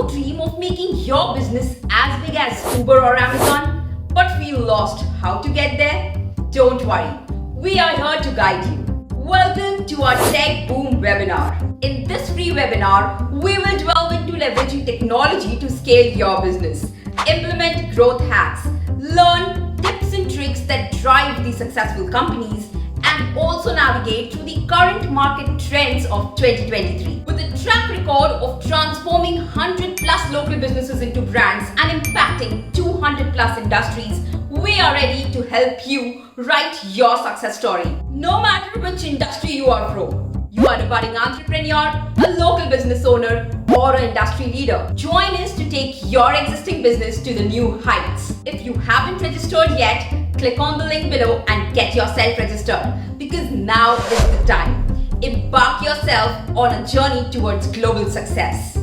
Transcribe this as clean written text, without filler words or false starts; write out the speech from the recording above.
also dream of making your business as big as Uber or Amazon, but feel lost how to get there? Don't worry, we are here to guide you. Welcome to our Tech Boom webinar. In this free webinar, we will delve into leveraging technology to scale your business, implement growth hacks, learn tips and tricks that drive the successful companies, and also navigate through the current market trends of 2023. With a track record of transforming 100 plus local businesses into brands and impacting 200 plus industries, we are ready to help you write your success story. No matter which industry you are from, you are a budding entrepreneur, a local business owner, or an industry leader, join us to take your existing business to the new heights. If you haven't registered yet, click on the link below and get yourself registered, because now is the time. Embark yourself on a journey towards global success.